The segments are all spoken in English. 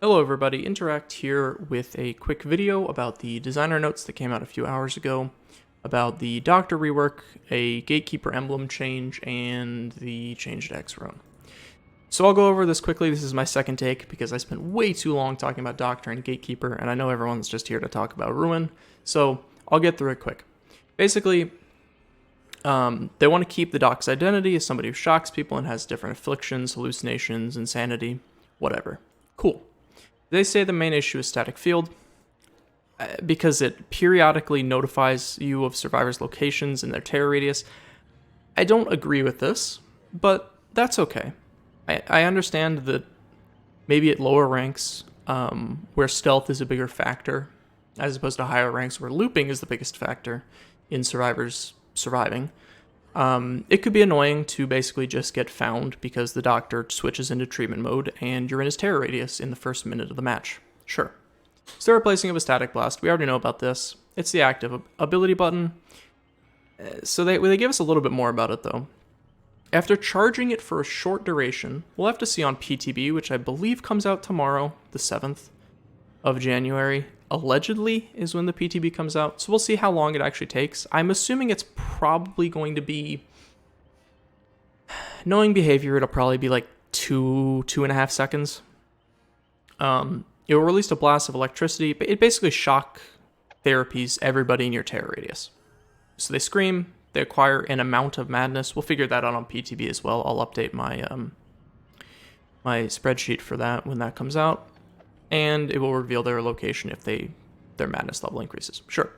Hello everybody, Interact here with a quick video about the designer notes that came out a few hours ago about the Doctor rework, a Gatekeeper emblem change, and the change to Hex Ruin. So I'll go over this quickly. This is my second take because I spent way too long talking about Doctor and Gatekeeper, and I know everyone's just here to talk about Ruin, so I'll get through it quick. Basically, they want to keep the Doc's identity as somebody who shocks people and has different afflictions, hallucinations, insanity, whatever. Cool. They say the main issue is static field because it periodically notifies you of survivors' locations and their terror radius. I don't agree with this, but that's okay. I understand that maybe at lower ranks, where stealth is a bigger factor, as opposed to higher ranks where looping is the biggest factor in survivors surviving, it could be annoying to basically just get found because the Doctor switches into treatment mode and you're in his terror radius in the first minute of the match. Sure. It's the replacing of a static blast. We already know about this. It's the active ability button. So they give us a little bit more about it though. After charging it for a short duration, we'll have to see on PTB, which I believe comes out tomorrow, the 7th of January. Allegedly is when the PTB comes out, so we'll see how long it actually takes. I'm assuming it's probably going to be, knowing behavior, it'll probably be like 2.5 seconds. It will release a blast of electricity, but it basically shock therapies everybody in your terror radius. So they scream, they acquire an amount of madness. We'll figure that out on PTB as well. I'll update my my spreadsheet for that when that comes out. And it will reveal their location if their madness level increases. Sure.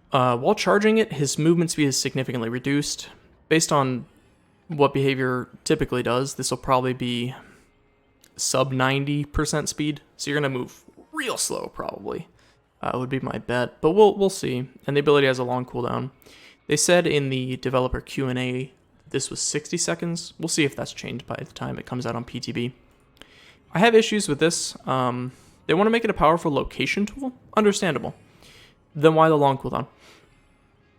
While charging it, his movement speed is significantly reduced. Based on what behavior typically does, this will probably be sub 90% speed. So you're going to move real slow, probably. Would be my bet, but we'll see. And the ability has a long cooldown. They said in the developer Q&A this was 60 seconds. We'll see if that's changed by the time it comes out on PTB. I have issues with this. They want to make it a powerful location tool. Understandable. Then why the long cooldown?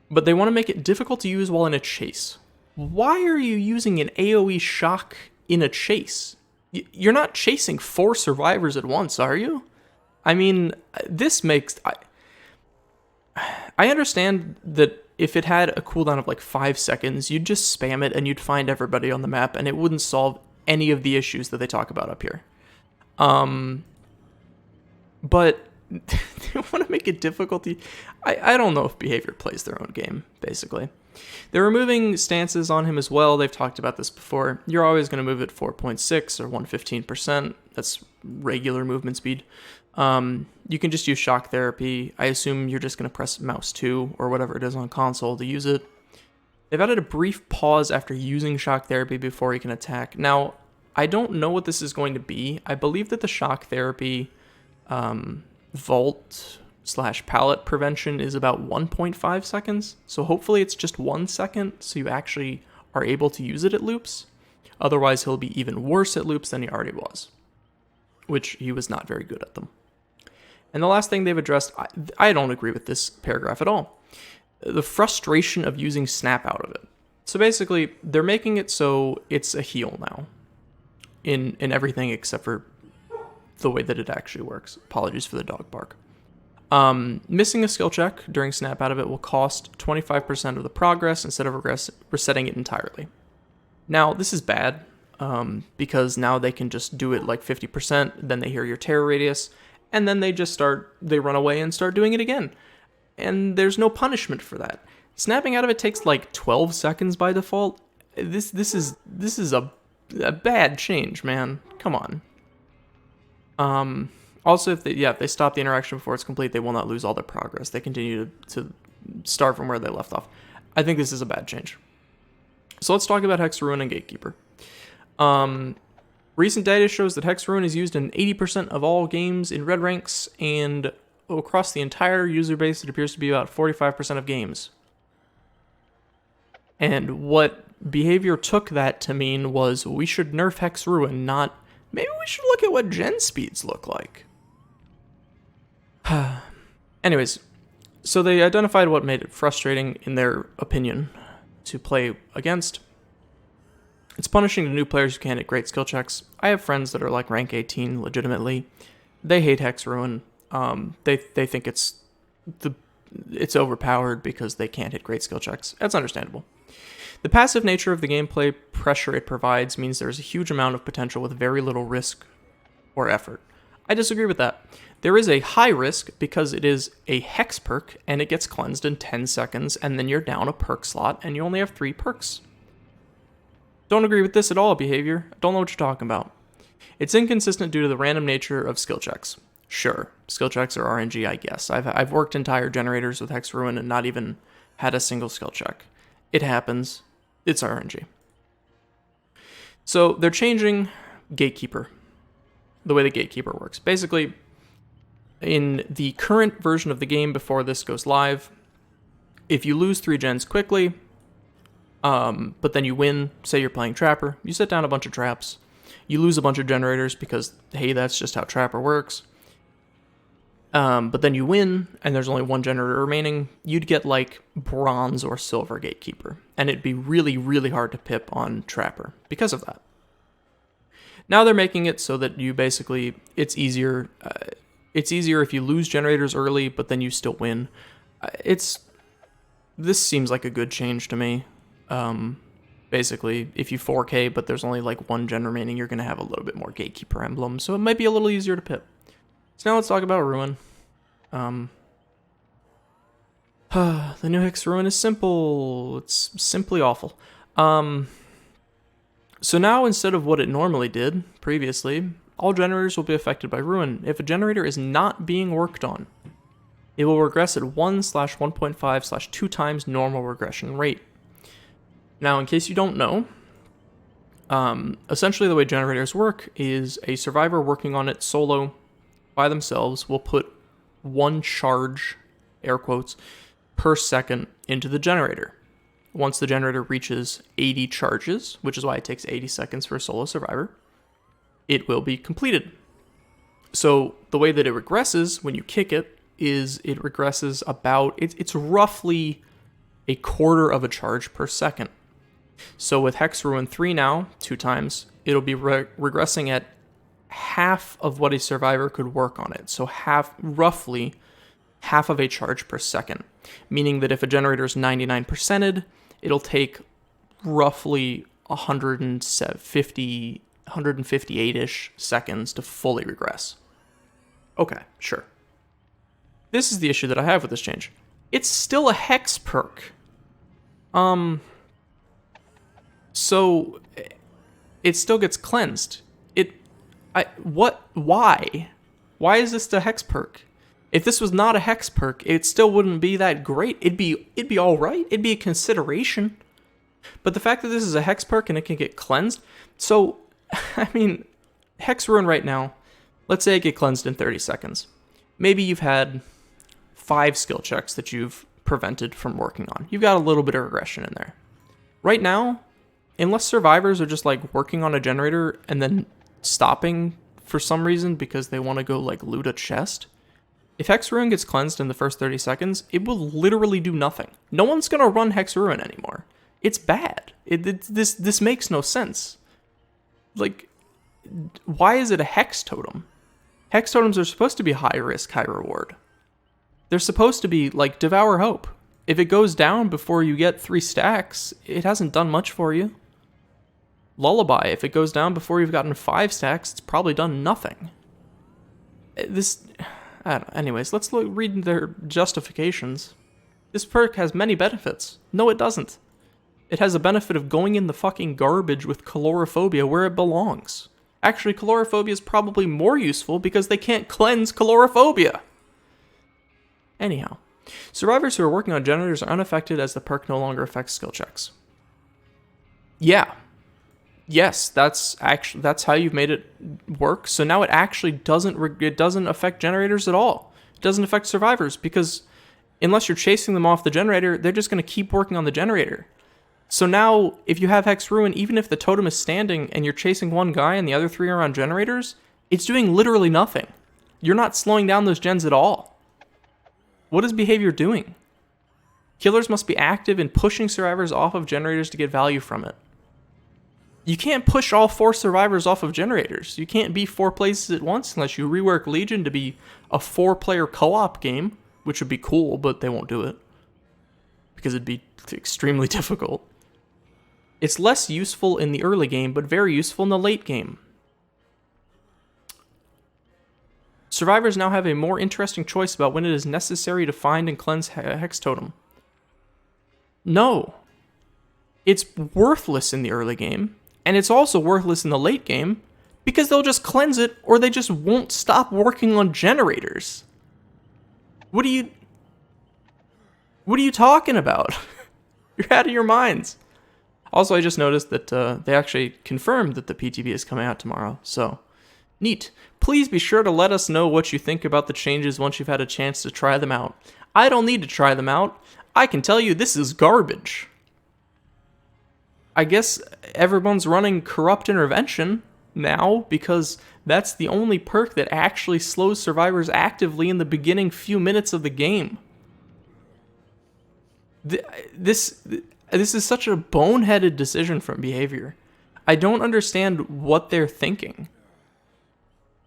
But they want to make it difficult to use while in a chase. Why are you using an AoE shock in a chase? You're not chasing 4 survivors at once, are you? I mean, this makes... I understand that if it had a cooldown of like 5 seconds, you'd just spam it and you'd find everybody on the map and it wouldn't solve any of the issues that they talk about up here. But they want to make it difficult. I don't know if behavior plays their own game, basically. They're removing stances on him as well. They've talked about this before. You're always going to move at 4.6 or 115%. That's regular movement speed. You can just use shock therapy. I assume you're just going to press mouse 2 or whatever it is on console to use it. They've added a brief pause after using shock therapy before you can attack. Now, I don't know what this is going to be. I believe that the shock therapy vault/pallet prevention is about 1.5 seconds. So hopefully it's just 1 second so you actually are able to use it at loops. Otherwise, he'll be even worse at loops than he already was, which he was not very good at them. And the last thing they've addressed, I don't agree with this paragraph at all. The frustration of using snap out of it. So basically, they're making it so it's a heal now. In everything except for the way that it actually works. Apologies for the dog bark. Missing a skill check during snap out of it will cost 25% of the progress instead of resetting it entirely. Now, this is bad because now they can just do it like 50%, then they hear your terror radius, and then they run away and start doing it again. And there's no punishment for that. Snapping out of it takes like 12 seconds by default. This is a bad change, man. Come on. Also, if they stop the interaction before it's complete, they will not lose all their progress. They continue to start from where they left off. I think this is a bad change. So let's talk about Hex Ruin and Gatekeeper. Recent data shows that Hex Ruin is used in 80% of all games in red ranks, and across the entire user base, it appears to be about 45% of games. And what behavior took that to mean was we should nerf Hex Ruin, not maybe we should look at what gen speeds look like. Anyways, so they identified what made it frustrating, in their opinion, to play against. It's punishing the new players who can't hit great skill checks. I have friends that are like rank 18 legitimately. They hate Hex Ruin. They think it's overpowered because they can't hit great skill checks. That's understandable. The passive nature of the gameplay pressure it provides means there's a huge amount of potential with very little risk or effort. I disagree with that. There is a high risk because it is a hex perk and it gets cleansed in 10 seconds and then you're down a perk slot and you only have 3 perks. Don't agree with this at all, behavior. Don't know what you're talking about. It's inconsistent due to the random nature of skill checks. Sure, skill checks are RNG, I guess. I've worked entire generators with Hex Ruin and not even had a single skill check. It happens. It's RNG. So they're changing Gatekeeper, the way the Gatekeeper works. Basically, in the current version of the game before this goes live, if you lose 3 gens quickly, but then you win, say you're playing Trapper, you set down a bunch of traps, you lose a bunch of generators because, hey, that's just how Trapper works. But then you win, and there's only 1 generator remaining, you'd get like bronze or silver Gatekeeper. And it'd be really, really hard to pip on Trapper because of that. Now they're making it so that you basically, it's easier if you lose generators early, but then you still win. This seems like a good change to me. Basically, if you 4K, but there's only like 1 gen remaining, you're going to have a little bit more Gatekeeper emblems, so it might be a little easier to pip. So now let's talk about Ruin. The new Hex Ruin is simple. It's simply awful. So now instead of what it normally did previously, all generators will be affected by Ruin. If a generator is not being worked on, it will regress at 1/1.5/2 times normal regression rate. Now, in case you don't know, essentially the way generators work is a survivor working on it solo by themselves will put 1 charge, air quotes, per second into the generator. Once the generator reaches 80 charges, which is why it takes 80 seconds for a solo survivor, it will be completed. So the way that it regresses when you kick it is it regresses about, it's roughly a quarter of a charge per second. So with Hex Ruin 3 now, 2 times, it'll be regressing at half of what a survivor could work on it. So roughly half of a charge per second. Meaning that if a generator is 99%ed, it'll take roughly 158-ish seconds to fully regress. Okay, sure. This is the issue that I have with this change. It's still a hex perk. So it still gets cleansed. Why? Why is this the hex perk? If this was not a hex perk, it still wouldn't be that great. It'd be all right. It'd be a consideration. But the fact that this is a hex perk and it can get cleansed, so I mean, Hex Ruin right now, let's say I get cleansed in 30 seconds. Maybe you've had 5 skill checks that you've prevented from working on. You've got a little bit of regression in there. Right now, unless survivors are just like working on a generator and then stopping for some reason because they want to go like loot a chest, if Hex Ruin gets cleansed in the first 30 seconds, it will literally do nothing. No one's going to run Hex Ruin anymore. It's bad. This makes no sense. Like, why is it a Hex Totem? Hex Totems are supposed to be high risk, high reward. They're supposed to be like Devour Hope. If it goes down before you get 3 stacks, it hasn't done much for you. Lullaby, if it goes down before you've gotten 5 stacks, it's probably done nothing. I don't know. Anyways, let's read their justifications. This perk has many benefits. No, it doesn't. It has a benefit of going in the fucking garbage with Calorophobia where it belongs. Actually, Calorophobia is probably more useful because they can't cleanse Calorophobia. Anyhow, survivors who are working on generators are unaffected as the perk no longer affects skill checks. Yeah. Yes, that's how you've made it work. So now it actually doesn't affect generators at all. It doesn't affect survivors because unless you're chasing them off the generator, they're just going to keep working on the generator. So now if you have Hex Ruin, even if the totem is standing and you're chasing one guy and the other 3 are on generators, it's doing literally nothing. You're not slowing down those gens at all. What is behavior doing? Killers must be active in pushing survivors off of generators to get value from it. You can't push all 4 survivors off of generators. You can't be 4 places at once unless you rework Legion to be a 4-player co-op game, which would be cool, but they won't do it because it'd be extremely difficult. It's less useful in the early game, but very useful in the late game. Survivors now have a more interesting choice about when it is necessary to find and cleanse Hex Totem. No. It's worthless in the early game, and it's also worthless in the late game, because they'll just cleanse it, or they just won't stop working on generators. What are you talking about? You're out of your minds. Also, I just noticed that they actually confirmed that the PTB is coming out tomorrow, so neat. Please be sure to let us know what you think about the changes once you've had a chance to try them out. I don't need to try them out. I can tell you this is garbage. I guess everyone's running Corrupt Intervention now because that's the only perk that actually slows survivors actively in the beginning few minutes of the game. This is such a boneheaded decision from Behavior. I don't understand what they're thinking.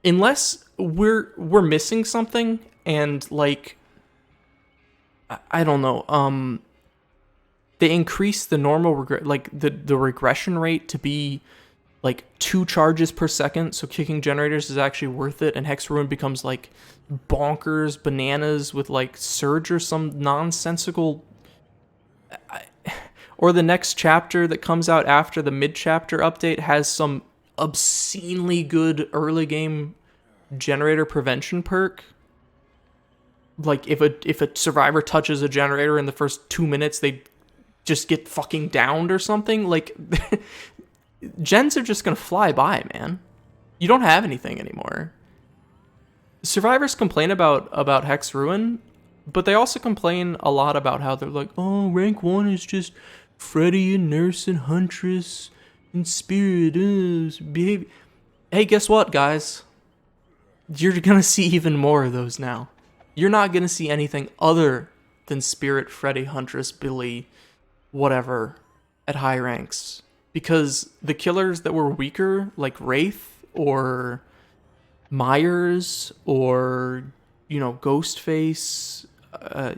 Unless we're missing something and like I don't know, they increase the normal the regression rate to be like 2 charges per second, so kicking generators is actually worth it, and Hex Ruin becomes like bonkers bananas with like Surge or some nonsensical. Or the next chapter that comes out after the mid-chapter update has some obscenely good early game generator prevention perk. Like if a survivor touches a generator in the first 2 minutes, they just get fucking downed or something. Like gens are just gonna fly by, man. You don't have anything anymore. Survivors complain about Hex Ruin, but they also complain a lot about how they're like, oh, rank 1 is just Freddy and Nurse and Huntress and Spirit behavior. Hey, guess what, guys? You're gonna see even more of those now. You're not gonna see anything other than Spirit, Freddy, Huntress, Billy, whatever, at high ranks. Because the killers that were weaker, like Wraith or Myers or, Ghostface, I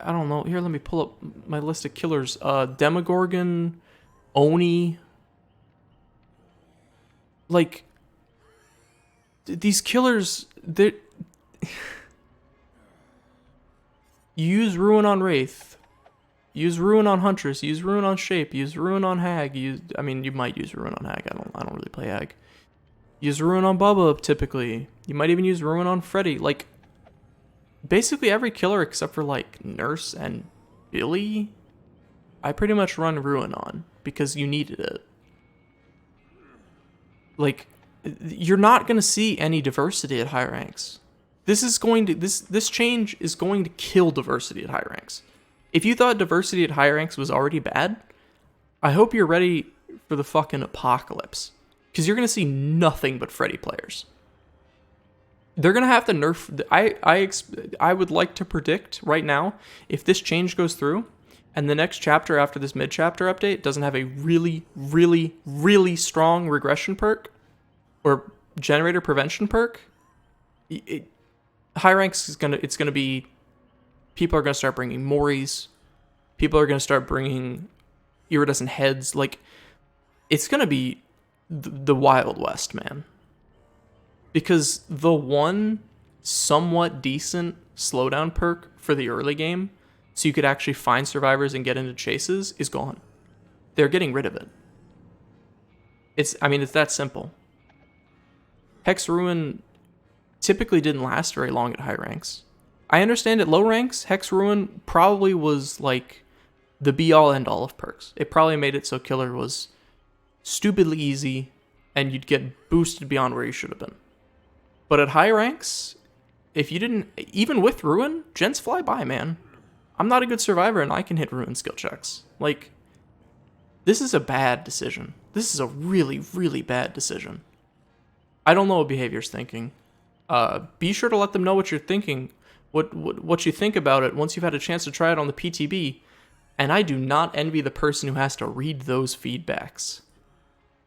don't know. Here, let me pull up my list of killers. Demogorgon, Oni. Like, these killers, they use Ruin on Wraith. Use Ruin on Huntress. Use Ruin on Shape. Use Ruin on Hag. You might use Ruin on Hag. I don't really play Hag. Use Ruin on Bubba, typically. You might even use Ruin on Freddy. Like, basically every killer except for, like, Nurse and Billy, I pretty much run Ruin on, because you needed it. Like, you're not going to see any diversity at high ranks. This change is going to kill diversity at high ranks. If you thought diversity at high ranks was already bad, I hope you're ready for the fucking apocalypse. Because you're going to see nothing but Freddy players. They're going to have to nerf. I would like to predict right now, if this change goes through, and the next chapter after this mid-chapter update doesn't have a really, really, really strong regression perk, or generator prevention perk, high ranks it's gonna be, people are gonna start bringing Moris, people are gonna start bringing iridescent heads. Like, it's gonna be the Wild West, man. Because the one somewhat decent slowdown perk for the early game, so you could actually find survivors and get into chases, is gone. They're getting rid of it. It's that simple. Hex Ruin typically didn't last very long at high ranks. I understand at low ranks, Hex Ruin probably was like the be-all end-all of perks. It probably made it so killer was stupidly easy and you'd get boosted beyond where you should have been. But at high ranks, if you didn't, even with Ruin, gens fly by, man. I'm not a good survivor and I can hit Ruin skill checks. Like, this is a bad decision. This is a really, really bad decision. I don't know what Behavior's thinking. Be sure to let them know what you're thinking, what you think about it once you've had a chance to try it on the PTB. And I do not envy the person who has to read those feedbacks.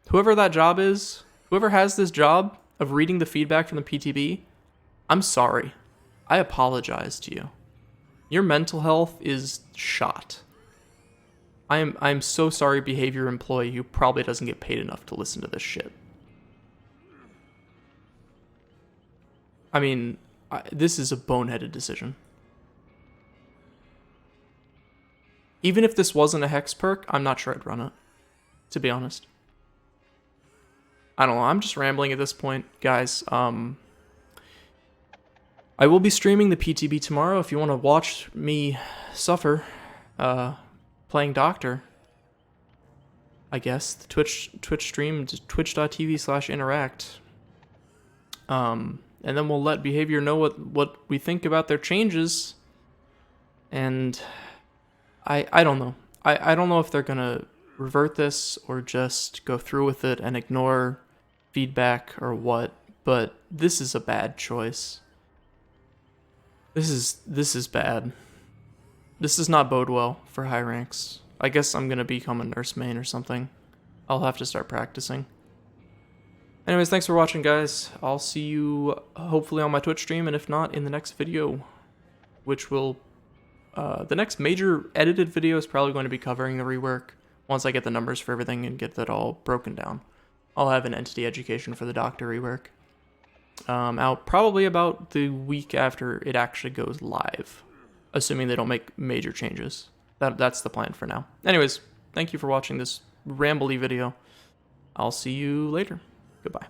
whoever that job is, whoever has this job of reading the feedback from the PTB, I'm sorry. I apologize to you. Your mental health is shot. I'm so sorry, behavior employee who probably doesn't get paid enough to listen to this shit. I mean, this is a boneheaded decision. Even if this wasn't a hex perk, I'm not sure I'd run it, to be honest. I don't know, I'm just rambling at this point, guys. I will be streaming the PTB tomorrow if you want to watch me suffer playing Doctor. I guess the Twitch stream, twitch.tv/interact. And then we'll let behavior know what we think about their changes. And I don't know. I don't know if they're gonna revert this or just go through with it and ignore feedback or what, but this is a bad choice. This is bad. This does not bode well for high ranks. I guess I'm gonna become a nurse main or something. I'll have to start practicing. Anyways, thanks for watching, guys. I'll see you hopefully on my Twitch stream, and if not, in the next video, which will... the next major edited video is probably going to be covering the rework once I get the numbers for everything and get that all broken down. I'll have an entity education for the Doctor rework out probably about the week after it actually goes live, assuming they don't make major changes. That's the plan for now. Anyways, thank you for watching this rambly video. I'll see you later. Goodbye.